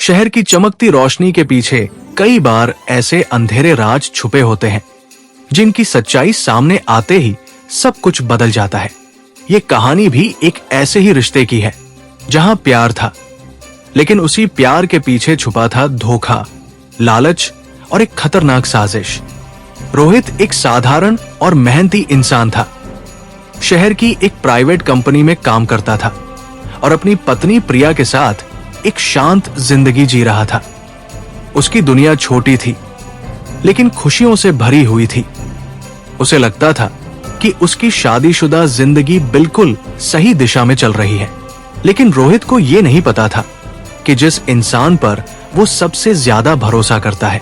शहर की चमकती रोशनी के पीछे कई बार ऐसे अंधेरे राज छुपे होते हैं जिनकी सच्चाई सामने आते ही सब कुछ बदल जाता है। ये कहानी भी एक ऐसे ही रिश्ते की है जहां प्यार था, लेकिन उसी प्यार के पीछे छुपा था धोखा, लालच और एक खतरनाक साजिश। रोहित एक साधारण और मेहनती इंसान था। शहर की एक प्राइवेट कंपनी में काम करता था और अपनी पत्नी प्रिया के साथ एक शांत जिंदगी जी रहा था। उसकी दुनिया छोटी थी लेकिन खुशियों से भरी हुई थी। उसे लगता था कि उसकी शादीशुदा जिंदगी बिल्कुल सही दिशा में चल रही है, लेकिन रोहित को यह नहीं पता था कि जिस इंसान पर वो सबसे ज्यादा भरोसा करता है,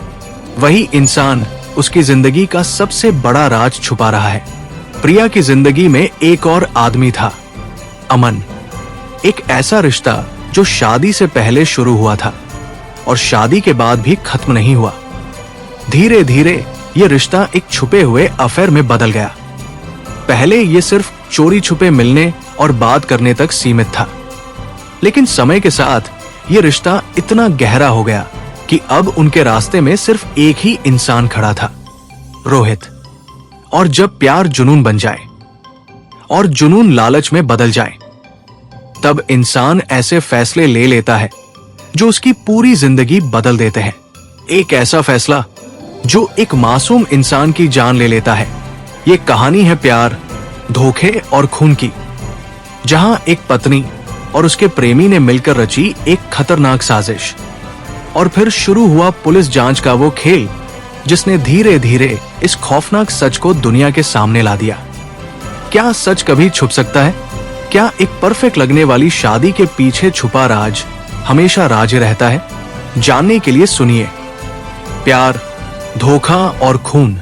वही इंसान उसकी जिंदगी का सबसे बड़ा राज छुपा रहा है। प्रिया की जिंदगी में एक और आदमी था, अमन। एक ऐसा रिश्ता जो शादी से पहले शुरू हुआ था और शादी के बाद भी खत्म नहीं हुआ। धीरे धीरे ये रिश्ता एक छुपे हुए अफेयर में बदल गया। पहले ये सिर्फ चोरी छुपे मिलने और बात करने तक सीमित था, लेकिन समय के साथ ये रिश्ता इतना गहरा हो गया कि अब उनके रास्ते में सिर्फ एक ही इंसान खड़ा था, रोहित। और जब प्यार जुनून बन जाए और जुनून लालच में बदल जाए, तब इंसान ऐसे फैसले ले लेता है जो उसकी पूरी जिंदगी बदल देते हैं। एक ऐसा फैसला जो एक मासूम इंसान की जान ले लेता है। ये कहानी है प्यार, धोखे और खून की, जहां एक पत्नी और उसके प्रेमी ने मिलकर रची एक खतरनाक साजिश। और फिर शुरू हुआ पुलिस जांच का वो खेल जिसने धीरे धीरे इस खौफनाक सच को दुनिया के सामने ला दिया। क्या सच कभी छुप सकता है? क्या एक परफेक्ट लगने वाली शादी के पीछे छुपा राज हमेशा राज रहता है? जानने के लिए सुनिए प्यार, धोखा और खून।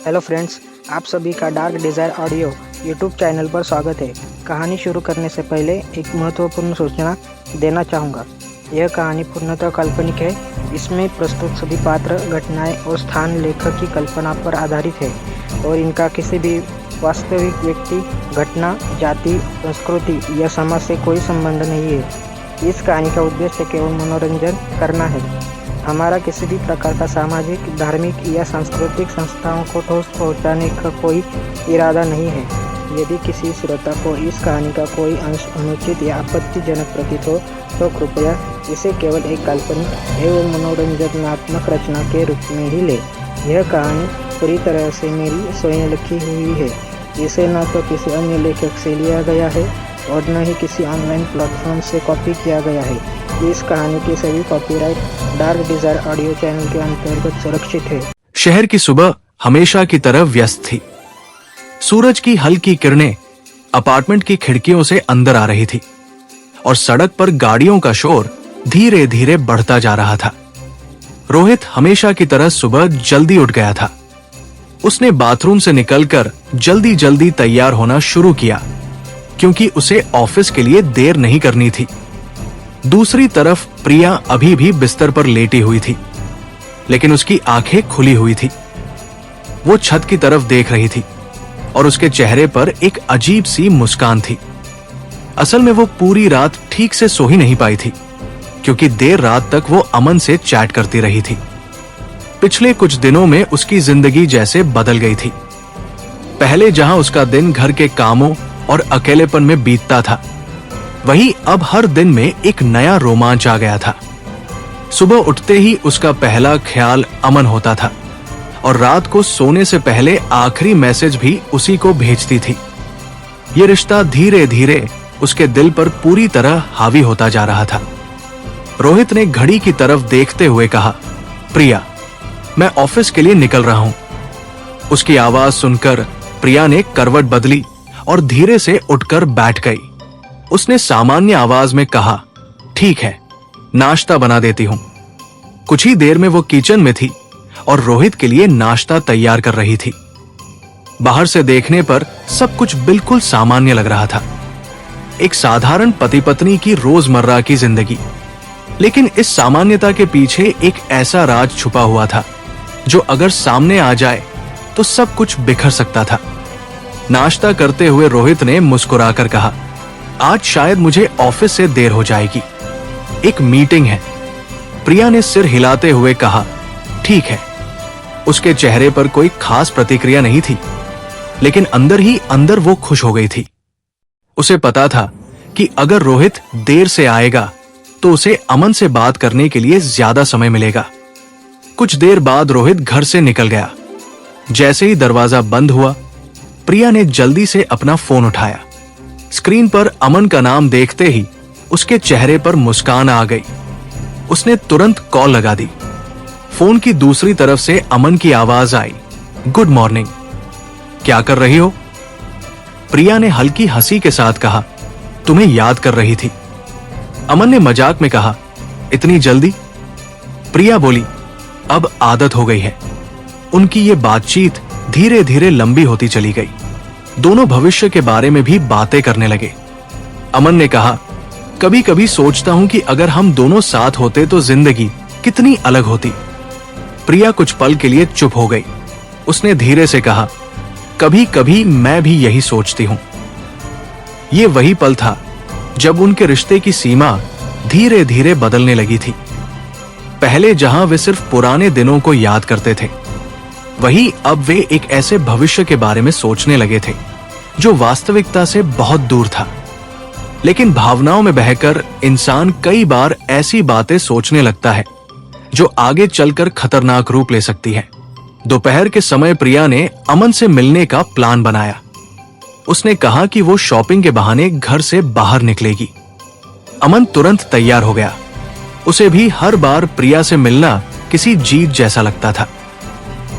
हेलो फ्रेंड्स, आप सभी का dark desire audio YouTube channel पर स्वागत है। कहानी शुरू करने से पहले एक महत्वपूर्ण सूचना देना चाहूँगा। यह कहानी पूर्णतः काल्पनिक है। इसमें प्रस्तुत सभी पात्र, घटनाएं और स्थान लेखक की कल्पना पर आधारित है और इनका किसी भी वास्तविक व्यक्ति, घटना, जाति, संस्कृति या समाज से कोई संबंध नहीं है। इस कहानी का उद्देश्य केवल मनोरंजन करना है। हमारा किसी भी प्रकार का सामाजिक, धार्मिक या सांस्कृतिक संस्थाओं को ठोस पहुंचाने का कोई इरादा नहीं है। यदि किसी श्रोता को इस कहानी का कोई अंश अनुचित या आपत्तिजनक प्रतीत हो तो कृपया इसे केवल एक काल्पनिक एवं मनोरंजनात्मक रचना के रूप में ही ले। यह कहानी पूरी तरह से मेरी स्वयं लिखी हुई है। इसे न तो किसी अन्य लेखक से लिया गया है और न ही किसी ऑनलाइन प्लेटफॉर्म से कॉपी किया गया है। इस कहानी की सभी copyright dark desire audio channel के अंतर्गत सुरक्षित है। शहर की सुबह हमेशा की तरह व्यस्त थी। सूरज की हल्की किरणें अपार्टमेंट की खिड़कियों से अंदर आ रही थी और सड़क पर गाड़ियों का शोर धीरे धीरे बढ़ता जा रहा था। रोहित हमेशा की तरह सुबह जल्दी उठ गया था। उसने बाथरूम से निकलकर जल्दी जल्दी तैयार होना शुरू किया क्योंकि उसे ऑफिस के लिए देर नहीं करनी थी। दूसरी तरफ प्रिया अभी भी बिस्तर पर लेटी हुई थी, लेकिन उसकी आंखें खुली हुई थी। वो छत की तरफ देख रही थी और उसके चेहरे पर एक अजीब सी मुस्कान थी। असल में वो पूरी रात ठीक से सो ही नहीं पाई थी क्योंकि देर रात तक वो अमन से चैट करती रही थी। पिछले कुछ दिनों में उसकी जिंदगी जैसे बदल गई थी। पहले जहां उसका दिन घर के कामों और अकेलेपन में बीतता था, वहीं अब हर दिन में एक नया रोमांच आ गया था। सुबह उठते ही उसका पहला ख्याल अमन होता था और रात को सोने से पहले आखिरी मैसेज भी उसी को भेजती थी। ये रिश्ता धीरे धीरे उसके दिल पर पूरी तरह हावी होता जा रहा था। रोहित ने घड़ी की तरफ देखते हुए कहा, प्रिया, मैं ऑफिस के लिए निकल रहा हूं। उसकी आवाज सुनकर प्रिया ने करवट बदली और धीरे से उठकर बैठ गई। उसने सामान्य आवाज में कहा, ठीक है, नाश्ता बना देती हूं। कुछ ही देर में वो किचन में थी और रोहित के लिए नाश्ता तैयार कर रही थी। बाहर से देखने पर सब कुछ बिल्कुल सामान्य लग रहा था, एक साधारण पति पत्नी की रोजमर्रा की जिंदगी। लेकिन इस सामान्यता के पीछे एक ऐसा राज छुपा हुआ था जो अगर सामने आ जाए तो सब कुछ बिखर सकता था। नाश्ता करते हुए रोहित ने मुस्कुराकर कहा, आज शायद मुझे ऑफिस से देर हो जाएगी, एक मीटिंग है। प्रिया ने सिर हिलाते हुए कहा, ठीक है। उसके चेहरे पर कोई खास प्रतिक्रिया नहीं थी, लेकिन अंदर ही अंदर वो खुश हो गई थी। उसे पता था कि अगर रोहित देर से आएगा तो उसे अमन से बात करने के लिए ज्यादा समय मिलेगा। कुछ देर बाद रोहित घर से निकल गया। जैसे ही दरवाजा बंद हुआ, प्रिया ने जल्दी से अपना फोन उठाया। स्क्रीन पर अमन का नाम देखते ही उसके चेहरे पर मुस्कान आ गई। उसने तुरंत कॉल लगा दी। फोन की दूसरी तरफ से अमन की आवाज आई, गुड मॉर्निंग, क्या कर रही हो? प्रिया ने हल्की हंसी के साथ कहा, तुम्हें याद कर रही थी। अमन ने मजाक में कहा, इतनी जल्दी? प्रिया बोली, अब आदत हो गई है। उनकी ये बातचीत धीरे धीरे लंबी होती चली गई। दोनों भविष्य के बारे में भी बातें करने लगे। अमन ने कहा, कभी कभी सोचता हूं कि अगर हम दोनों साथ होते तो जिंदगी कितनी अलग होती। प्रिया कुछ पल के लिए चुप हो गई। उसने धीरे से कहा, कभी कभी मैं भी यही सोचती हूं। ये वही पल था जब उनके रिश्ते की सीमा धीरे धीरे बदलने लगी थी। पहले जहां वे सिर्फ पुराने दिनों को याद करते थे, वहीं अब वे एक ऐसे भविष्य के बारे में सोचने लगे थे जो वास्तविकता से बहुत दूर था। लेकिन भावनाओं में बहकर इंसान कई बार ऐसी बातें सोचने लगता है जो आगे चलकर खतरनाक रूप ले सकती है। दोपहर के समय प्रिया ने अमन से मिलने का प्लान बनाया। उसने कहा कि वो शॉपिंग के बहाने घर से बाहर निकलेगी। अमन तुरंत तैयार हो गया। उसे भी हर बार प्रिया से मिलना किसी जीत जैसा लगता था।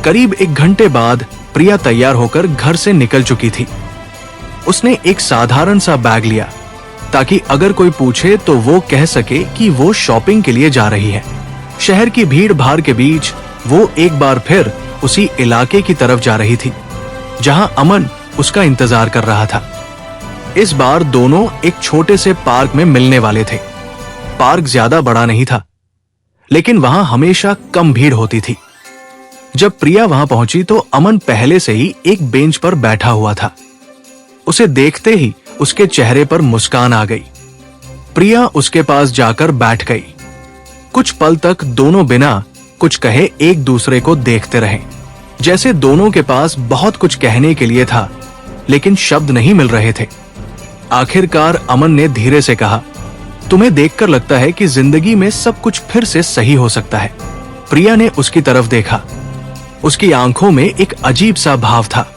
करीब 1 घंटे बाद प्रिया तैयार होकर घर से निकल चुकी थी। उसने एक साधारण सा बैग लिया ताकि अगर कोई पूछे तो वो कह सके कि वो शॉपिंग के लिए जा रही है। शहर की भीड़ भाड़ के बीच वो एक बार फिर उसी इलाके की तरफ जा रही थी जहां अमन उसका इंतजार कर रहा था। इस बार दोनों एक छोटे से पार्क में मिलने वाले थे। पार्क ज्यादा बड़ा नहीं था, लेकिन वहां हमेशा कम भीड़ होती थी। जब प्रिया वहां पहुंची तो अमन पहले से ही एक बेंच पर बैठा हुआ था। उसे देखते ही उसके चेहरे पर मुस्कान आ गई। प्रिया उसके पास जाकर बैठ गई। कुछ पल तक दोनों बिना कुछ कहे एक दूसरे को देखते रहे, जैसे दोनों के पास बहुत कुछ कहने के लिए था, लेकिन शब्द नहीं मिल रहे थे। आखिरकार अमन ने धीरे से कहा, तुम्हें देखकर लगता है कि जिंदगी में सब कुछ फिर से सही हो सकता है। प्रिया ने उसकी तरफ देखा। उसकी आंखों में एक अजीब सा भाव था।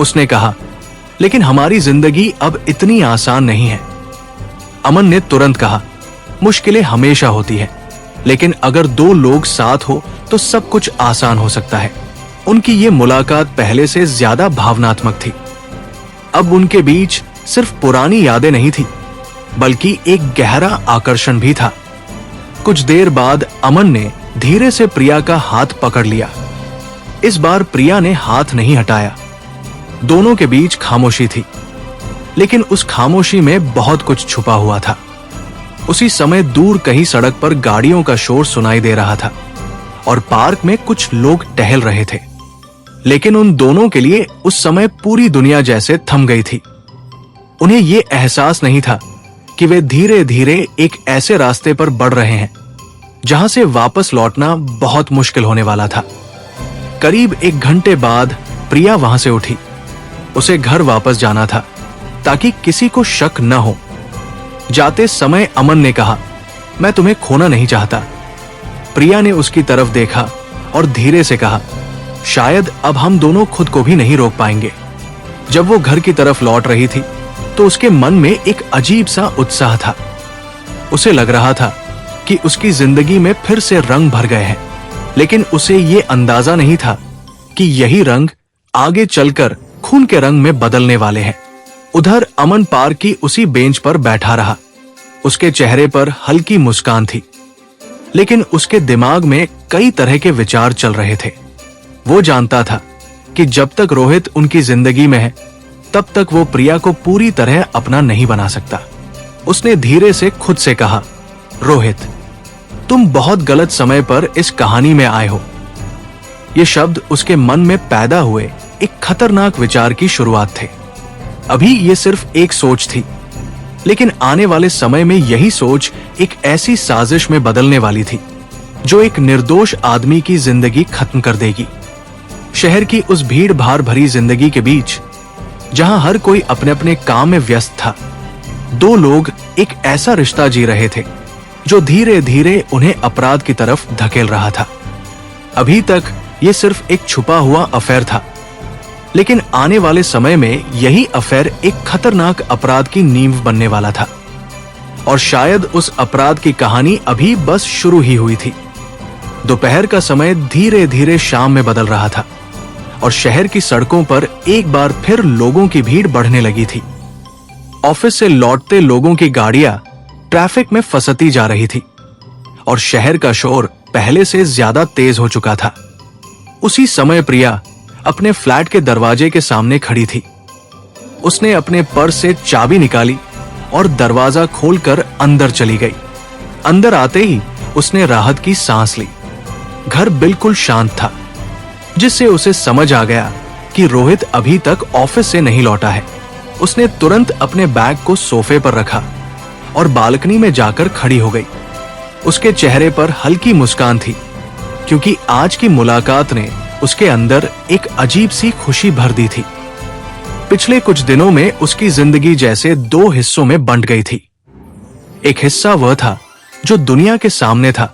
उसने कहा, लेकिन हमारी जिंदगी अब इतनी आसान नहीं है। अमन ने तुरंत कहा, मुश्किलें हमेशा होती है, लेकिन अगर 2 लोग साथ हो तो सब कुछ आसान हो सकता है। उनकी ये मुलाकात पहले से ज्यादा भावनात्मक थी। अब उनके बीच सिर्फ पुरानी यादें नहीं थी, बल्कि एक गहरा आकर्षण भी था। कुछ देर बाद अमन ने धीरे से प्रिया का हाथ पकड़ लिया। इस बार प्रिया ने हाथ नहीं हटाया। दोनों के बीच खामोशी थी, लेकिन उस खामोशी में बहुत कुछ छुपा हुआ था। उसी समय दूर कहीं सड़क पर गाड़ियों का शोर सुनाई दे रहा था और पार्क में कुछ लोग टहल रहे थे। लेकिन उन दोनों के लिए उस समय पूरी दुनिया जैसे थम गई थी। उन्हें ये एहसास नहीं था कि वे धीरे धीरे एक ऐसे रास्ते पर बढ़ रहे हैं जहां से वापस लौटना बहुत मुश्किल होने वाला था। करीब 1 घंटे बाद प्रिया वहां से उठी। उसे घर वापस जाना था ताकि किसी को शक न हो। जाते समय अमन ने कहा, मैं तुम्हें खोना नहीं चाहता। प्रिया ने उसकी तरफ देखा और धीरे से कहा, शायद अब हम दोनों खुद को भी नहीं रोक पाएंगे। जब वो घर की तरफ लौट रही थी तो उसके मन में एक अजीब सा उत्साह था। उसे लग रहा था कि उसकी जिंदगी में फिर से रंग भर गए हैं, लेकिन उसे ये अंदाजा नहीं था कि यही रंग आगे चलकर खून के रंग में बदलने वाले हैं। उधर अमन पार्क की उसी बेंच पर बैठा रहा। उसके चेहरे पर हल्की मुस्कान थी, लेकिन उसके दिमाग में कई तरह के विचार चल रहे थे। वो जानता था कि जब तक रोहित उनकी जिंदगी में है, तब तक वो प्रिया को पूरी तरह अपना नहीं बना सकता। उसने धीरे से खुद से कहा, रोहित, तुम बहुत गलत समय पर इस कहानी में आए हो। ये शब्द उसके मन में पैदा हुए एक खतरनाक विचार की शुरुआत थे। अभी ये सिर्फ एक सोच थी, लेकिन आने वाले समय में यही सोच एक ऐसी साजिश में बदलने वाली थी जो एक निर्दोष आदमी की जिंदगी खत्म कर देगी। शहर की उस भीड़ भाड़ भरी जिंदगी के बीच, जहां हर कोई अपने अपने काम में व्यस्त था, दो लोग एक ऐसा रिश्ता जी रहे थे जो धीरे धीरे उन्हें अपराध की तरफ धकेल रहा था। अभी तक ये सिर्फ एक छुपा हुआ अफेयर था, लेकिन आने वाले समय में यही अफेयर एक खतरनाक अपराध की नींव बनने वाला था। और शायद उस अपराध की कहानी अभी बस शुरू ही हुई थी। दोपहर का समय धीरे धीरे शाम में बदल रहा था और शहर की सड़कों पर एक बार फिर लोगों की भीड़ बढ़ने लगी थी। ऑफिस से लौटते लोगों की गाड़ियां ट्रैफिक में फंसती जा रही थी और शहर का शोर पहले से ज्यादा तेज हो चुका था। उसी समय प्रिया अपने फ्लैट के दरवाजे के सामने खड़ी थी। उसने अपने पर्स से चाबी निकाली और दरवाजा खोलकर अंदर चली गई। अंदर आते ही उसने राहत की सांस ली। घर बिल्कुल शांत था, जिससे उसे समझ आ गया कि रोहित अभी तक ऑफिस से नहीं लौटा है। उसने तुरंत अपने बैग को सोफे पर रखा और बालकनी में जाकर खड़ी हो गई। उसके चेहरे पर हल्की मुस्कान थी, क्योंकि आज की मुलाकात ने उसके अंदर एक अजीब सी खुशी भर दी थी। पिछले कुछ दिनों में उसकी जिंदगी जैसे दो हिस्सों में बंट गई थी। एक हिस्सा वह था जो दुनिया के सामने था,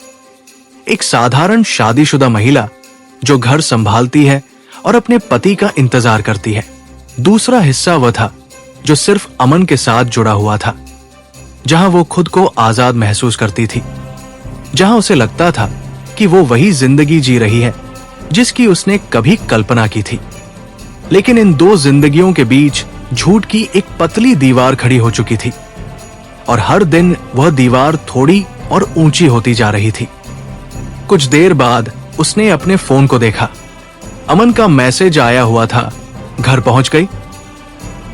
एक साधारण शादीशुदा महिला जो घर संभालती है और अपने पति का इंतजार करती है। दूसरा हिस्सा वह था जो सिर्फ अमन के साथ जुड़ा हुआ था, जहां वो खुद को आजाद महसूस करती थी, जहां उसे लगता था कि वो वही जिंदगी जी रही है जिसकी उसने कभी कल्पना की थी। लेकिन इन दो जिंदगियों के बीच झूठ की एक पतली दीवार खड़ी हो चुकी थी और हर दिन वह दीवार थोड़ी और ऊंची होती जा रही थी। कुछ देर बाद उसने अपने फोन को देखा। अमन का मैसेज आया हुआ था, घर पहुंच गई?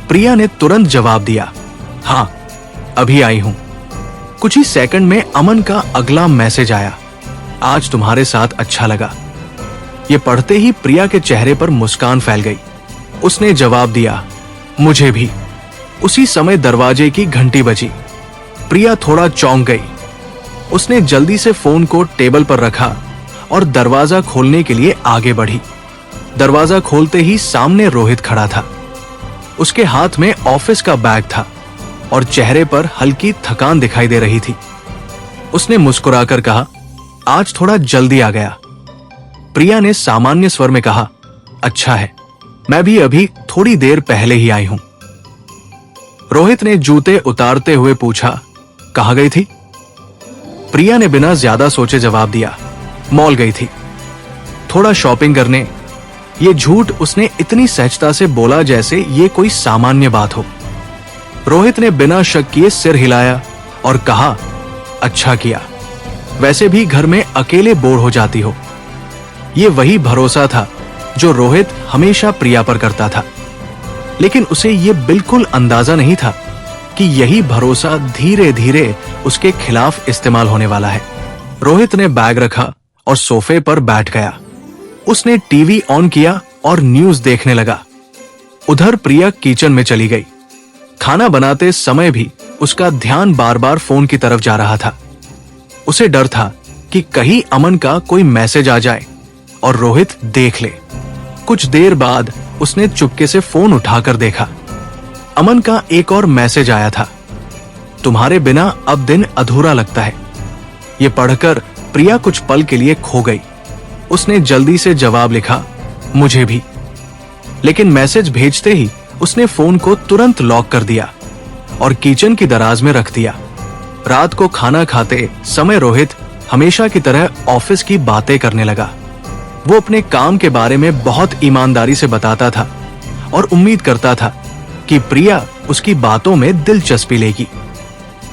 प्रिया ने तुरंत जवाब दिया, हाँ अभी आई हूं। कुछ ही सेकंड में अमन का अगला मैसेज आया, आज तुम्हारे साथ अच्छा लगा। ये पढ़ते ही प्रिया के चेहरे पर मुस्कान फैल गई। उसने जवाब दिया, मुझे भी। उसी समय दरवाजे की घंटी बजी। प्रिया थोड़ा चौंक गई। उसने जल्दी से फोन को टेबल पर रखा और दरवाजा खोलने के लिए आगे बढ़ी। दरवाजा खोलते ही सामने रोहित खड़ा था। उसके हाथ में ऑफिस का बैग था और चेहरे पर हल्की थकान दिखाई दे रही थी। उसने मुस्कुराकर कहा, आज थोड़ा जल्दी आ गया। प्रिया ने सामान्य स्वर में कहा, अच्छा है, मैं भी अभी थोड़ी देर पहले ही आई हूं। रोहित ने जूते उतारते हुए पूछा, कहां गई थी? प्रिया ने बिना ज्यादा सोचे जवाब दिया, मॉल गई थी, थोड़ा शॉपिंग करने। ये झूठ उसने इतनी सहजता से बोला जैसे ये कोई सामान्य बात हो। रोहित ने बिना शक किए सिर हिलाया और कहा, अच्छा किया, वैसे भी घर में अकेले बोर हो जाती हो। ये वही भरोसा था जो रोहित हमेशा प्रिया पर करता था, लेकिन उसे ये बिल्कुल अंदाजा नहीं था कि यही भरोसा धीरे धीरे उसके खिलाफ इस्तेमाल होने वाला है। रोहित ने बैग रखा और सोफे पर बैठ गया। उसने टीवी ऑन किया और न्यूज देखने लगा। उधर प्रिया किचन में चली गई। खाना बनाते समय भी उसका ध्यान बार बार फोन की तरफ जा रहा था। उसे डर था कि कहीं अमन का कोई मैसेज आ जाए और रोहित देख ले। कुछ देर बाद उसने चुपके से फोन उठाकर देखा। अमन का एक और मैसेज आया था, तुम्हारे बिना अब दिन अधूरा लगता है। ये पढ़कर प्रिया कुछ पल के लिए खो गई। उसने जल्दी से जवाब लिखा, मुझे भी। लेकिन मैसेज भेजते ही उसने फोन को तुरंत लॉक कर दिया और किचन की दराज में रख दिया। रात को खाना खाते समय रोहित हमेशा की तरह ऑफिस की बातें करने लगा। वो अपने काम के बारे में बहुत ईमानदारी से बताता था और उम्मीद करता था कि प्रिया उसकी बातों में दिलचस्पी लेगी।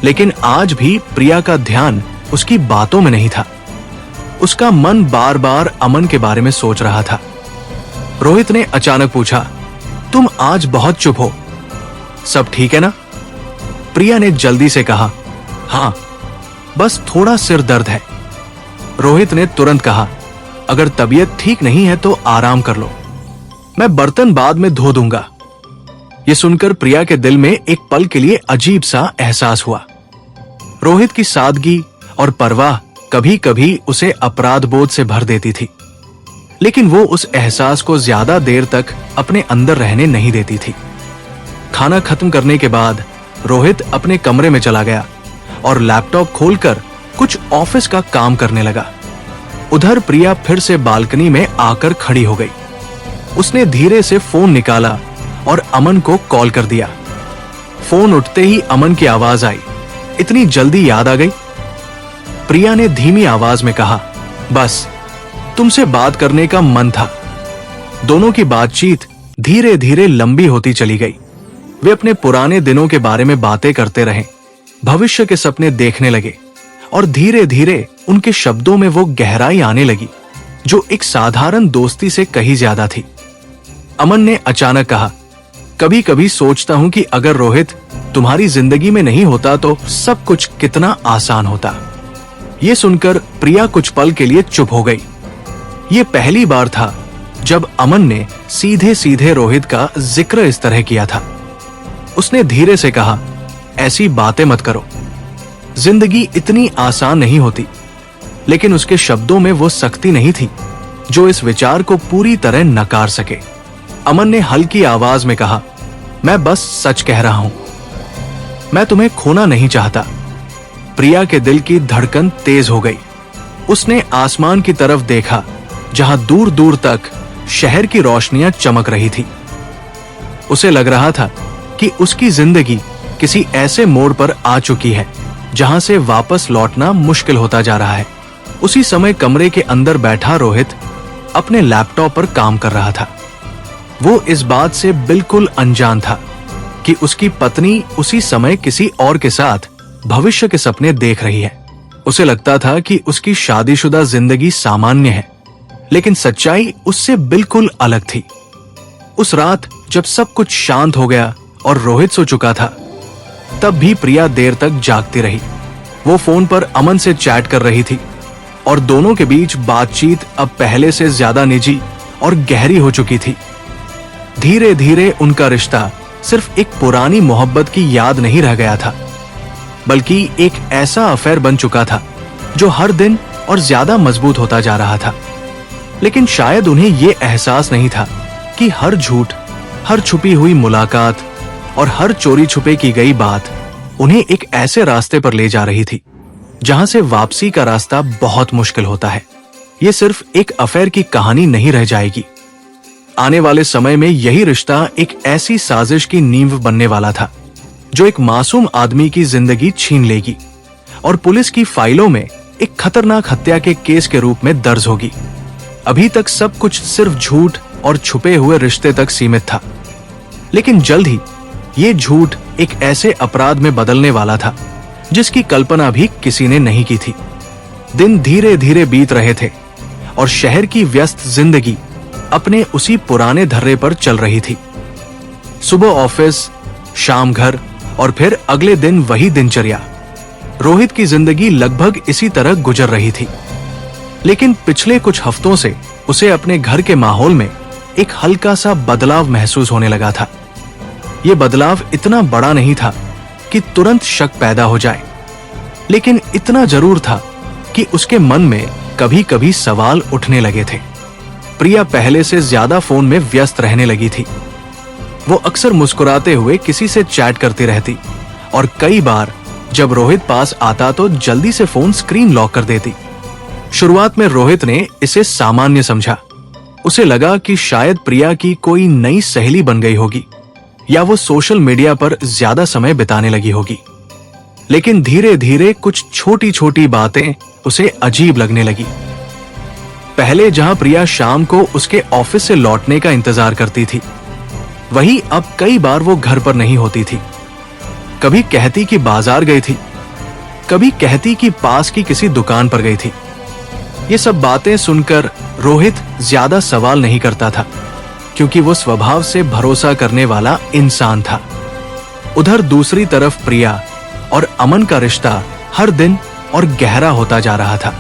लेकिन आज भी प्रिया का ध्यान उसकी बातों में नहीं था। उसका मन बार बार अमन के बारे में सोच रहा था। रोहित ने अचानक पूछा, तुम आज बहुत चुप हो, सब ठीक है ना? प्रिया ने जल्दी से कहा, हाँ, बस थोड़ा सिर दर्द है। रोहित ने तुरंत कहा, अगर तबीयत ठीक नहीं है तो आराम कर लो, मैं बर्तन बाद में धो दूंगा। ये सुनकर प्रिया के दिल में एक पल के लिए अजीब सा एहसास हुआ। रोहित की सादगी और परवाह कभी कभी उसे अपराध बोध से भर देती थी, लेकिन वो उस एहसास को ज्यादा देर तक अपने अंदर रहने नहीं देती थी। खाना खत्म करने के बाद रोहित अपने कमरे में चला गया और लैपटॉप खोलकर कुछ ऑफिस का काम करने लगा। उधर प्रिया फिर से बालकनी में आकर खड़ी हो गई। उसने धीरे से फोन निकाला और अमन को कॉल कर दिया। फोन उठते ही अमन की आवाज आई, इतनी जल्दी याद आ गई? प्रिया ने धीमी आवाज में कहा, बस तुमसे बात करने का मन था। दोनों की बातचीत धीरे धीरे लंबी होती चली गई। वे अपने पुराने दिनों के बारे में बातें करते रहे, भविष्य के सपने देखने लगे और धीरे धीरे उनके शब्दों में वो गहराई आने लगी जो एक साधारण दोस्ती से कहीं ज्यादा थी। अमन ने अचानक कहा, कभी कभी सोचता हूं कि अगर रोहित तुम्हारी जिंदगी में नहीं होता तो सब कुछ कितना आसान होता। ये सुनकर प्रिया कुछ पल के लिए चुप हो गई। ये पहली बार था जब अमन ने सीधे सीधे रोहित का जिक्र इस तरह किया था। उसने धीरे से कहा, ऐसी बातें मत करो, जिंदगी इतनी आसान नहीं होती। लेकिन उसके शब्दों में वो सख्ती नहीं थी जो इस विचार को पूरी तरह नकार सके। अमन ने हल्की आवाज में कहा, मैं बस सच कह रहा हूं, मैं तुम्हें खोना नहीं चाहता। प्रिया के दिल की धड़कन तेज हो गई। उसने आसमान की तरफ देखा जहां दूर दूर तक शहर की रोशनियां चमक रही थी। उसे लग रहा था कि उसकी जिंदगी किसी ऐसे मोड़ पर आ चुकी है जहां से वापस लौटना मुश्किल होता जा रहा है। उसी समय कमरे के अंदर बैठा रोहित अपने लैपटॉप पर काम कर रहा था। वो इस बात से बिल्कुल अनजान था कि उसकी पत्नी उसी समय किसी और के साथ भविष्य के सपने देख रही है। उसे लगता था कि उसकी शादीशुदा जिंदगी सामान्य है, लेकिन सच्चाई उससे बिल्कुल अलग थी। उस रात जब सब कुछ शांत हो गया और रोहित सो चुका था, तब भी प्रिया देर तक जागती रही। वो फोन पर अमन से चैट कर रही थी और दोनों के बीच बातचीत अब पहले से ज्यादा निजी और गहरी हो चुकी थी। धीरे धीरे उनका रिश्ता सिर्फ एक पुरानी मोहब्बत की याद नहीं रह गया था, बल्कि एक ऐसा अफेयर बन चुका था जो हर दिन और ज्यादा मजबूत होता जा रहा था। लेकिन शायद उन्हें यह एहसास नहीं था कि हर झूठ, हर छुपी हुई मुलाकात और हर चोरी छुपे की गई बात उन्हें एक ऐसे रास्ते पर ले जा रही थी जहां से वापसी का रास्ता बहुत मुश्किल होता है। ये सिर्फ एक अफेयर की कहानी नहीं रह जाएगी। आने वाले समय में यही रिश्ता एक ऐसी साजिश की नींव बनने वाला था जो एक मासूम आदमी की जिंदगी छीन लेगी और पुलिस की फाइलों में एक खतरनाक हत्या के केस के रूप में दर्ज होगी। अभी तक सब कुछ सिर्फ झूठ और छुपे हुए रिश्ते तक सीमित था, लेकिन जल्द ही ये झूठ एक ऐसे अपराध में बदलने वाला था जिसकी कल्पना भी किसी ने नहीं की थी। दिन धीरे धीरे बीत रहे थे और शहर की व्यस्त जिंदगी अपने उसी पुराने धर्रे पर चल रही थी। सुबह ऑफिस, शाम घर और फिर अगले दिन वही दिनचर्या। रोहित की जिंदगी लगभग इसी तरह गुजर रही थी, लेकिन पिछले कुछ हफ्तों से उसे अपने घर के माहौल में एक हल्का सा बदलाव महसूस होने लगा था। यह बदलाव इतना बड़ा नहीं था कि तुरंत शक पैदा हो जाए, लेकिन इतना जरूर था कि उसके मन में कभी कभी सवाल उठने लगे थे। प्रिया पहले से ज्यादा फोन में व्यस्त रहने लगी थी। वो अक्सर मुस्कुराते हुए किसी से चैट करती रहती और कई बार जब रोहित पास आता तो जल्दी से फोन स्क्रीन लॉक कर देती। शुरुआत में रोहित ने इसे सामान्य समझा। उसे लगा कि शायद प्रिया की कोई नई सहेली बन गई होगी या वो सोशल मीडिया पर ज्यादा समय बिताने लगी होगी। लेकिन धीरे धीरे कुछ छोटी छोटी बातें उसे अजीब लगने लगी। पहले जहां प्रिया शाम को उसके ऑफिस से लौटने का इंतजार करती थी, वहीं अब कई बार वो घर पर नहीं होती थी। कभी कहती कि बाजार गई थी, कभी कहती कि पास की किसी दुकान पर गई थी। ये सब बातें सुनकर रोहित ज्यादा सवाल नहीं करता था, क्योंकि वो स्वभाव से भरोसा करने वाला इंसान था। उधर दूसरी तरफ प्रिया और अमन का रिश्ता हर दिन और गहरा होता जा रहा था।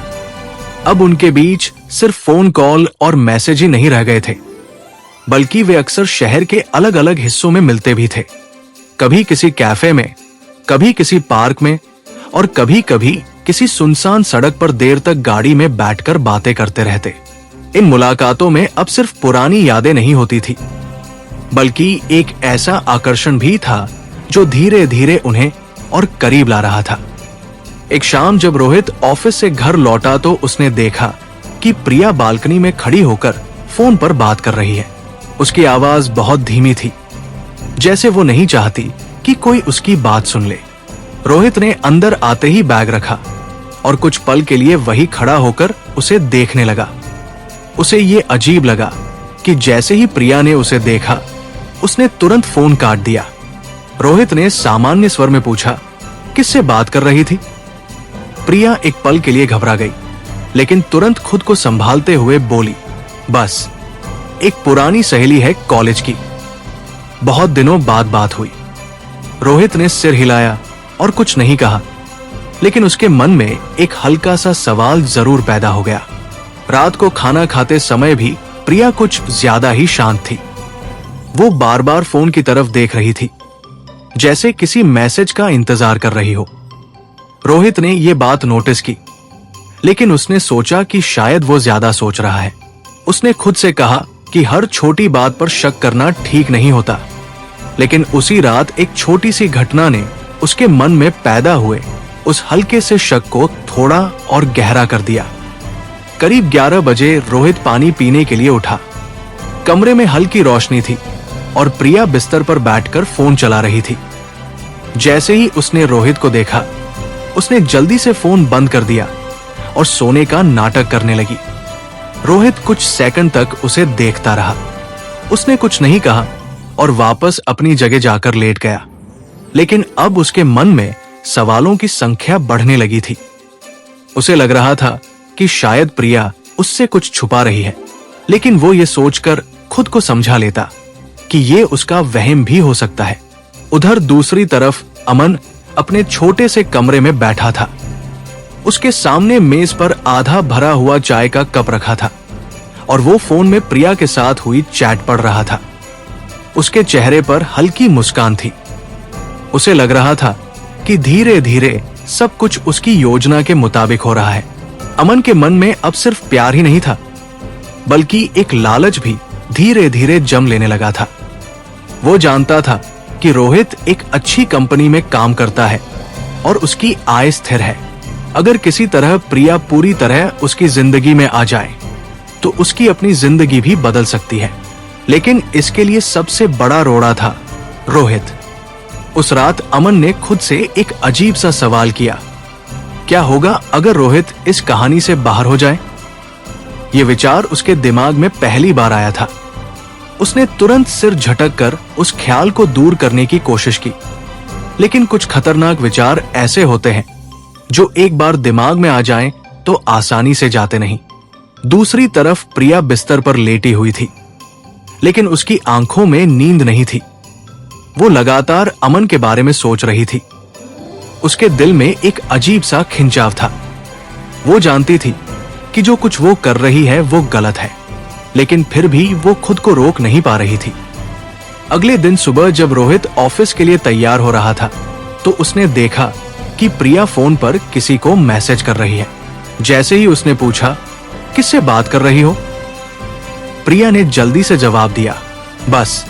अब उनके बीच सिर्फ फोन कॉल और मैसेज ही नहीं रह गए थे, बल्कि वे अक्सर शहर के अलग अलग हिस्सों में मिलते भी थे। कभी किसी कैफे में, कभी किसी पार्क में और कभी कभी किसी सुनसान सड़क पर देर तक गाड़ी में बैठकर बातें करते रहते। इन मुलाकातों में अब सिर्फ पुरानी यादें नहीं होती थी, बल्कि एक ऐसा आकर्षण भी था जो धीरे धीरे उन्हें और करीब ला रहा था। एक शाम जब रोहित ऑफिस से घर लौटा तो उसने देखा कि प्रिया बालकनी में खड़ी होकर फोन पर बात कर रही है। उसकी आवाज बहुत धीमी थी, जैसे वो नहीं चाहती कि कोई उसकी बात सुन ले। रोहित ने अंदर आते ही बैग रखा और कुछ पल के लिए वही खड़ा होकर उसे देखने लगा। उसे ये अजीब लगा कि जैसे ही प्रिया ने उसे देखा, उसने तुरंत फोन काट दिया। रोहित ने सामान्य स्वर में पूछा, किससे बात कर रही थी? प्रिया एक पल के लिए घबरा गई, लेकिन तुरंत खुद को संभालते हुए बोली, बस एक पुरानी सहेली है कॉलेज की, बहुत दिनों बाद बात हुई। रोहित ने सिर हिलाया और कुछ नहीं कहा, लेकिन उसके मन में एक हल्का सा सवाल जरूर पैदा हो गया। रात को खाना खाते समय भी प्रिया कुछ ज्यादा ही शांत थी। वो बार बार फोन की तरफ देख रही थी, जैसे किसी मैसेज का इंतजार कर रही हो। रोहित ने ये बात नोटिस की, लेकिन उसने सोचा कि शायद वो ज्यादा सोच रहा है। उसने खुद से कहा कि हर छोटी बात पर शक करना ठीक नहीं होता, लेकिन उसी रात एक छोटी सी घटना ने उसके मन में पैदा हुए उस हल्के से शक को थोड़ा और गहरा कर दिया। करीब 11 बजे रोहित पानी पीने के लिए उठा। कमरे में हल्की रोशनी थी और प्रिया बिस्तर पर बैठकर फोन चला रही थी। जैसे ही उसने रोहित को देखा, उसने जल्दी से फोन बंद कर दिया और सोने का नाटक करने लगी। रोहित कुछ सेकंड तक उसे देखता रहा। उसने कुछ नहीं कहा और वापस अपनी जगह जाकर लेट गया, लेकिन अब उसके मन में सवालों की संख्या बढ़ने लगी थी। उसे लग रहा था कि शायद प्रिया उससे कुछ छुपा रही है, लेकिन वो ये सोचकर खुद को समझा लेता कि ये उसका वहम भी हो सकता है। उधर दूसरी तरफ अमन अपने छोटे से कमरे में बैठा था। उसके सामने मेज पर आधा भरा हुआ चाय का कप रखा था और वो फोन में प्रिया के साथ हुई चैट पढ़ रहा था। उसके चेहरे पर हल्की मुस्कान थी। उसे लग रहा था कि धीरे धीरे सब कुछ उसकी योजना के मुताबिक हो रहा है। अमन के मन में अब सिर्फ प्यार ही नहीं था, बल्कि एक लालच भी धीरे धीरे जम लेने लगा था। वो जानता था कि रोहित एक अच्छी कंपनी में काम करता है और उसकी आय स्थिर है। अगर किसी तरह प्रिया पूरी तरह उसकी जिंदगी में आ जाए तो उसकी अपनी जिंदगी भी बदल सकती है, लेकिन इसके लिए सबसे बड़ा रोड़ा था रोहित। उस रात अमन ने खुद से एक अजीब सा सवाल किया, क्या होगा अगर रोहित इस कहानी से बाहर हो जाए? ये विचार उसके दिमाग में पहली बार आया था। उसने तुरंत सिर झटक कर उस ख्याल को दूर करने की कोशिश की, लेकिन कुछ खतरनाक विचार ऐसे होते हैं जो एक बार दिमाग में आ जाएं तो आसानी से जाते नहीं। दूसरी तरफ प्रिया बिस्तर पर लेटी हुई थी, लेकिन उसकी आंखों में नींद नहीं थी। वो लगातार अमन के बारे में सोच रही थी। उसके दिल में एक अजीब सा खिंचाव था। वो जानती थी कि जो कुछ वो कर रही है वो गलत है, लेकिन फिर भी वो खुद को रोक नहीं पा रही थी। अगले दिन सुबह जब रोहित ऑफिस के लिए तैयार हो रहा था, तो उसने देखा कि प्रिया फोन पर किसी को मैसेज कर रही है। जैसे ही उसने पूछा, किससे बात कर रही हो? प्रिया ने जल्दी से जवाब दिया, बस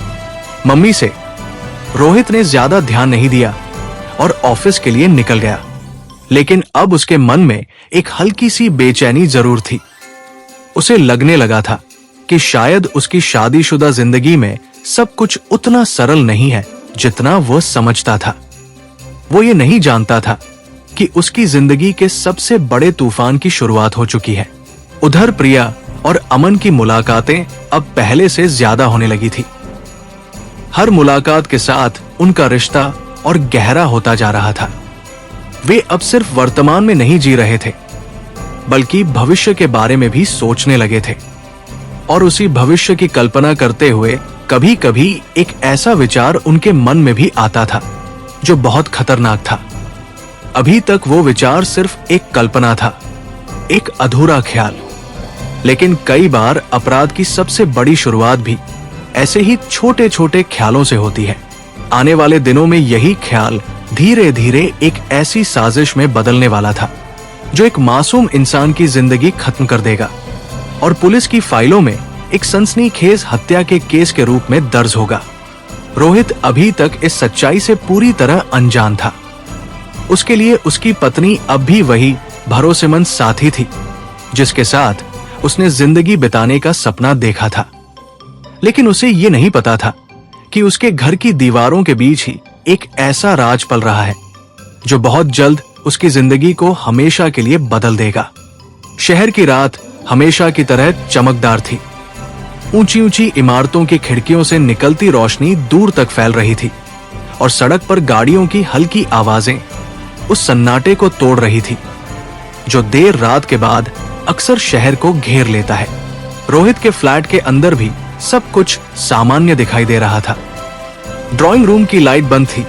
मम्मी से। रोहित ने ज्यादा ध्यान नहीं दिया और ऑफिस के लिए निकल गया, लेकिन अब उसके मन में एक हल्की सी बेचैनी जरूर थी। उसे लगने लगा था कि शायद उसकी शादीशुदा जिंदगी में सब कुछ उतना सरल नहीं है जितना वो समझता था। वो ये नहीं जानता था कि उसकी जिंदगी के सबसे बड़े तूफान की शुरुआत हो चुकी है। उधर प्रिया और अमन की मुलाकातें अब पहले से ज्यादा होने लगी थी। हर मुलाकात के साथ उनका रिश्ता और गहरा होता जा रहा था। वे अब सिर्फ वर्तमान में नहीं जी रहे थे, बल्कि भविष्य के बारे में भी सोचने लगे थे। और उसी भविष्य की कल्पना करते हुए कभी कभी एक ऐसा विचार उनके मन में भी आता था जो बहुत खतरनाक था। अभी तक वो विचार सिर्फ एक कल्पना था, एक अधूरा ख्याल, लेकिन कई बार अपराध की सबसे बड़ी शुरुआत भी ऐसे ही छोटे छोटे ख्यालों से होती है। आने वाले दिनों में यही ख्याल धीरे धीरे एक ऐसी साजिश में बदलने वाला था जो एक मासूम इंसान की जिंदगी खत्म कर देगा और पुलिस की फाइलों में एक सनसनीखेज हत्या के केस के रूप में दर्ज होगा। रोहित अभी तक इस सच्चाई से पूरी तरह अनजान था। उसके लिए उसकी पत्नी अब भी वही भरोसेमंद साथी थी जिसके साथ उसने जिंदगी बिताने का सपना देखा था। लेकिन उसे ये नहीं पता था कि उसके घर की दीवारों के बीच ही एक ऐसा राज पल रहा है जो बहुत जल्द उसकी जिंदगी को हमेशा के लिए बदल देगा। शहर की रात हमेशा की तरह चमकदार थी। ऊंची ऊंची इमारतों की खिड़कियों से निकलती रोशनी दूर तक फैल रही थी और सड़क पर गाड़ियों की हल्की आवाजें उस सन्नाटे को तोड़ रही थी जो देर रात के बाद अक्सर शहर को घेर लेता है। रोहित के फ्लैट के अंदर भी सब कुछ सामान्य दिखाई दे रहा था। ड्राइंग रूम की लाइट बंद थी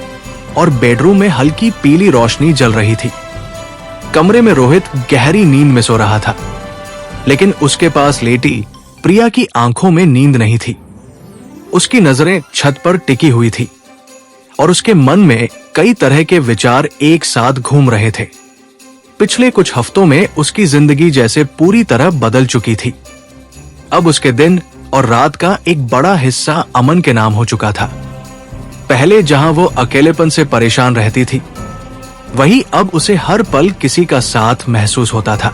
और बेडरूम में हल्की पीली रोशनी जल रही थी। कमरे में रोहित गहरी नींद में सो रहा था, लेकिन उसके पास लेटी प्रिया की आंखों में नींद नहीं थी। उसकी नजरें छत पर टिकी हुई थी और उसके मन में कई तरह के विचार एक साथ घूम रहे थे। पिछले कुछ हफ्तों में उसकी जिंदगी जैसे पूरी तरह बदल चुकी थी। अब उसके दिन और रात का एक बड़ा हिस्सा अमन के नाम हो चुका था। पहले जहां वो अकेलेपन से परेशान रहती थी, वहीं अब उसे हर पल किसी का साथ महसूस होता था।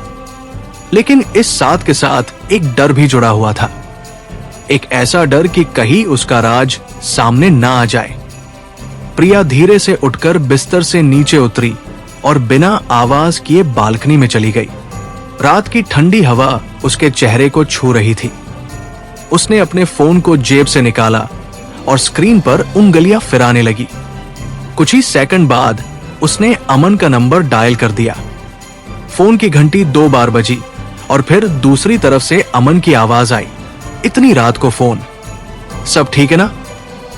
लेकिन इस साथ के साथ एक डर भी जुड़ा हुआ था। एक ऐसा डर कि कहीं उसका राज सामने ना आ जाए। प्रिया धीरे से उठकर बिस्तर से नीचे उतरी और बिना आवाज किए बालकनी में चली गई। रात की ठंडी हवा उसके चेहरे को छू रही थी। उसने अपने फोन को जेब से निकाला और स्क्रीन पर उंगलियां फिराने लगी। कुछ ही सेकंड बाद उसने अमन का नंबर डायल कर दिया। फोन की घंटी 2 बार बजी और फिर दूसरी तरफ से अमन की आवाज आई, इतनी रात को फोन? सब ठीक है ना?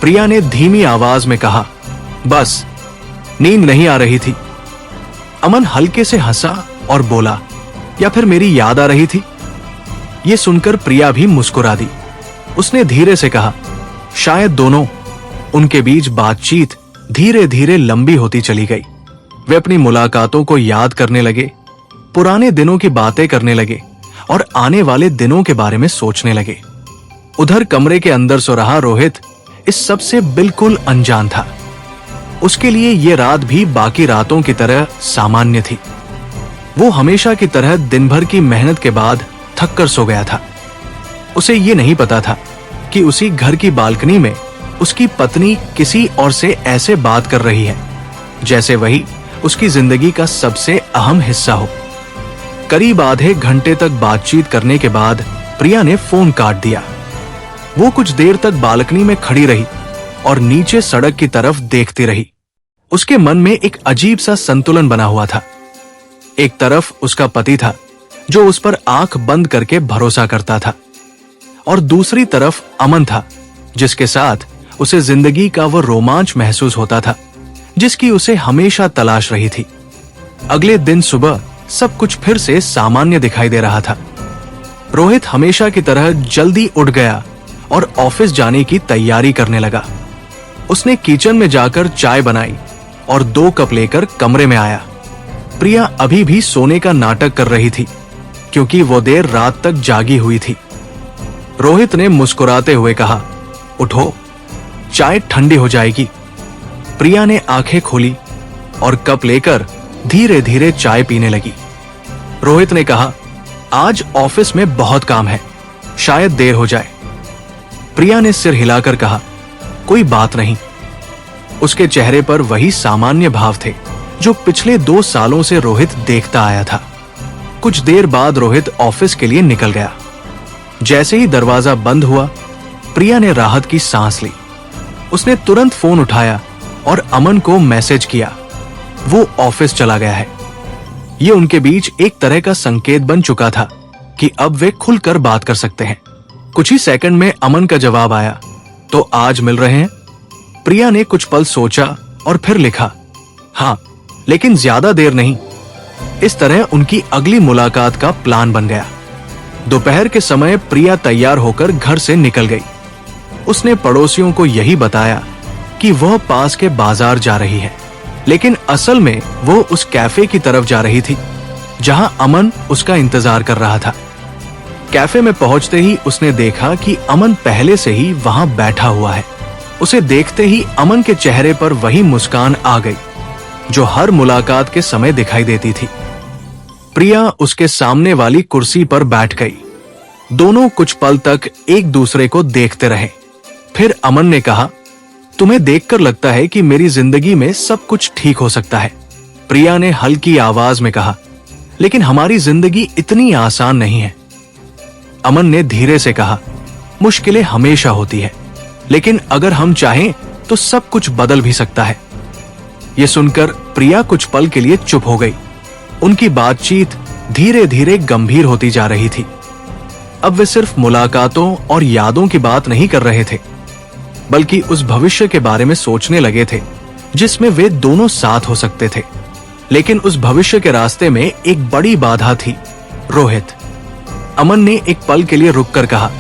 प्रिया ने धीमी आवाज में कहा। बस नींद नहीं आ रही थी। अमन हल्के से हंसा और बोला, या फिर मेरी याद आ रही थी? यह सुनकर प्रिया भी मुस्कुरा दी। उसने धीरे से कहा, शायद दोनों। उनके बीच बातचीत धीरे धीरे लंबी होती चली गई। वे अपनी मुलाकातों को याद करने लगे, पुराने दिनों की बातें करने लगे और आने वाले दिनों के बारे में सोचने लगे। उधर कमरे के अंदर सो रहा रोहित इस सब से बिल्कुल अनजान था। उसके लिए ये रात भी बाकी रातों की तरह सामान्य थी। वो हमेशा की तरह दिन भर की मेहनत के बाद थक कर सो गया था। उसे ये नहीं पता था कि उसी घर की बालकनी में उसकी पत्नी किसी और से ऐसे बात कर रही है जैसे वही उसकी जिंदगी का सबसे अहम हिस्सा हो। करीब आधे घंटे तक बातचीत करने के बाद प्रिया ने फोन काट दिया। वो कुछ देर तक बालकनी में खड़ी रही और नीचे सड़क की तरफ देखती रही। उसके मन में एक अजीब सा संतुलन बना हुआ था। एक तरफ उसका पति था जो उस पर आंख बंद करके भरोसा करता था, और दूसरी तरफ अमन था जिसके साथ उसे जिंदगी का वो रोमांच महसूस होता था जिसकी उसे हमेशा तलाश रही थी। अगले दिन सुबह सब कुछ फिर से सामान्य दिखाई दे रहा था। रोहित हमेशा की तरह जल्दी उठ गया और ऑफिस जाने की तैयारी करने लगा। उसने किचन में जाकर चाय बनाई और 2 कप लेकर कमरे में आया। प्रिया अभी भी सोने का नाटक कर रही थी क्योंकि वो देर रात तक जागी हुई थी। रोहित ने मुस्कुराते हुए कहा, उठो, चाय ठंडी हो जाएगी। प्रिया ने आंखें खोली और कप लेकर धीरे धीरे चाय पीने लगी। रोहित ने कहा, आज ऑफिस में बहुत काम है, शायद देर हो जाए। प्रिया ने सिर हिलाकर कहा, कोई बात नहीं। उसके चेहरे पर वही सामान्य भाव थे जो पिछले 2 सालों से रोहित देखता आया था। कुछ देर बाद रोहित ऑफिस के लिए निकल गया। जैसे ही दरवाजा बंद हुआ, प्रिया ने राहत की सांस ली। उसने तुरंत फोन उठाया और अमन को मैसेज किया। वो ऑफिस चला गया है। ये उनके बीच एक तरह का संकेत बन चुका था कि अब वे खुलकर बात कर सकते हैं। कुछ ही सेकंड में अमन का जवाब आया, तो आज मिल रहे हैं? प्रिया ने कुछ पल सोचा और फिर लिखा, हाँ, लेकिन ज्यादा देर नहीं। इस तरह उनकी अगली मुलाकात का प्लान बन गया। दोपहर के समय प्रिया तैयार होकर घर से निकल गई। उसने पड़ोसियों को यही बताया कि वह पास के बाजार जा रही है, लेकिन असल में वो उस कैफे की तरफ जा रही थी जहां अमन उसका इंतजार कर रहा था। कैफे में पहुंचते ही उसने देखा कि अमन पहले से ही वहां बैठा हुआ है। उसे देखते ही अमन के चेहरे पर वही मुस्कान आ गई जो हर मुलाकात के समय दिखाई देती थी। प्रिया उसके सामने वाली कुर्सी पर बैठ गई। दोनों कुछ पल तक एक दूसरे को देखते रहे। फिर अमन ने कहा, तुम्हें देखकर लगता है कि मेरी जिंदगी में सब कुछ ठीक हो सकता है। प्रिया ने हल्की आवाज में कहा, लेकिन हमारी जिंदगी इतनी आसान नहीं है। अमन ने धीरे से कहा, मुश्किलें हमेशा होती है, लेकिन अगर हम चाहें तो सब कुछ बदल भी सकता है। यह सुनकर प्रिया कुछ पल के लिए चुप हो गई। उनकी बातचीत धीरे धीरे गंभीर होती जा रही थी। अब वे सिर्फ मुलाकातों और यादों की बात नहीं कर रहे थे, बल्कि उस भविष्य के बारे में सोचने लगे थे जिसमें वे दोनों साथ हो सकते थे। लेकिन उस भविष्य के रास्ते में एक बड़ी बाधा थी, रोहित। अमन ने एक पल के लिए रुककर कहा,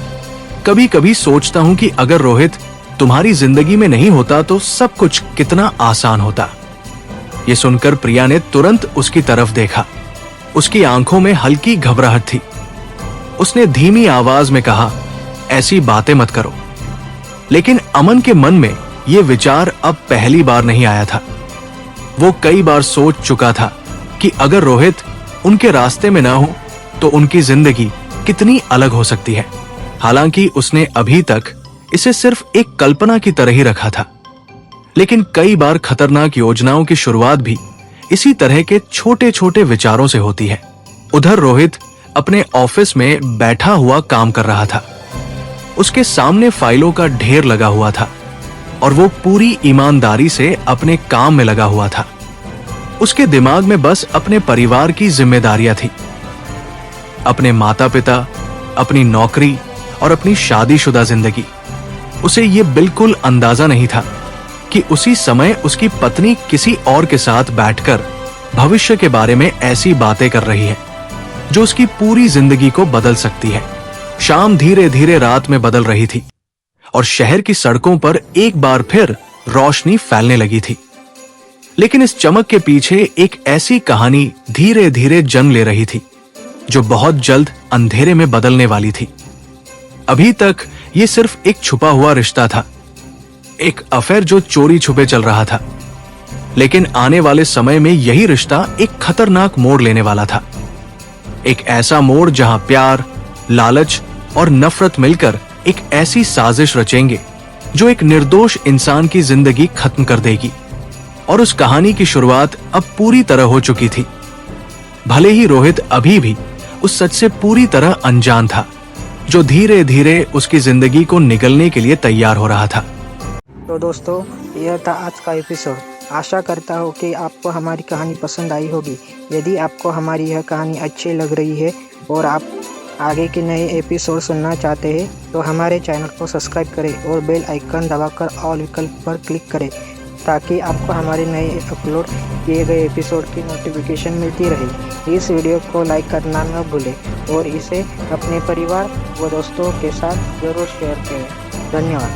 कभी कभी सोचता हूं कि अगर रोहित तुम्हारी जिंदगी में नहीं होता तो सब कुछ कितना आसान होता। ये सुनकर प्रिया ने तुरंत उसकी तरफ देखा। उसकी आंखों में हल्की घबराहट थी। उसने धीमी आवाज में कहा, ऐसी बातें मत करो। लेकिन अमन के मन में यह विचार अब पहली बार नहीं आया था। वो कई बार सोच चुका था कि अगर रोहित उनके रास्ते में ना हो तो उनकी जिंदगी कितनी अलग हो सकती है। हालांकि उसने अभी तक इसे सिर्फ एक कल्पना की तरह ही रखा था, लेकिन कई बार खतरनाक योजनाओं की शुरुआत भी इसी तरह के छोटे छोटे विचारों से होती है। उधर रोहित अपने ऑफिस में बैठा हुआ काम कर रहा था। उसके सामने फाइलों का ढेर लगा हुआ था और वो पूरी ईमानदारी से अपने काम में लगा हुआ था। उसके दिमाग में बस अपने परिवार की जिम्मेदारियां थी, अपने माता पिता, अपनी नौकरी और अपनी शादीशुदा जिंदगी। उसे ये बिल्कुल अंदाजा नहीं था कि उसी समय उसकी पत्नी किसी और के साथ बैठकर भविष्य के बारे में ऐसी बातें कर रही है जो उसकी पूरी जिंदगी को बदल सकती है। शाम धीरे धीरे रात में बदल रही थी और शहर की सड़कों पर एक बार फिर रोशनी फैलने लगी थी। लेकिन इस चमक के पीछे एक ऐसी कहानी धीरे धीरे जन्म ले रही थी जो बहुत जल्द अंधेरे में बदलने वाली थी। अभी तक ये सिर्फ एक छुपा हुआ रिश्ता था, एक अफेयर जो चोरी छुपे चल रहा था। लेकिन आने वाले समय में यही रिश्ता एक खतरनाक मोड़ लेने वाला था। एक ऐसा मोड़ जहां प्यार, लालच और नफरत मिलकर एक ऐसी साजिश रचेंगे जो एक निर्दोष इंसान की जिंदगी खत्म कर देगी। और उस कहानी की शुरुआत अब पूरी तरह हो चुकी थी। भले ही रोहित अभी भी उस सच से पूरी तरह अनजान था जो धीरे धीरे उसकी जिंदगी को निगलने के लिए तैयार हो रहा था। तो दोस्तों, यह था आज का एपिसोड। आशा करता हूँ कि आपको हमारी कहानी पसंद आई होगी। यदि आपको हमारी यह कहानी अच्छी लग रही है और आप आगे के नए एपिसोड सुनना चाहते हैं तो हमारे चैनल को सब्सक्राइब करें और बेल आइकन दबाकर ऑल विकल्प पर क्लिक करें ताकि आपको हमारे नए अपलोड किए गए एपिसोड की नोटिफिकेशन मिलती रहे। इस वीडियो को लाइक करना न भूलें और इसे अपने परिवार व दोस्तों के साथ ज़रूर शेयर करें। धन्यवाद।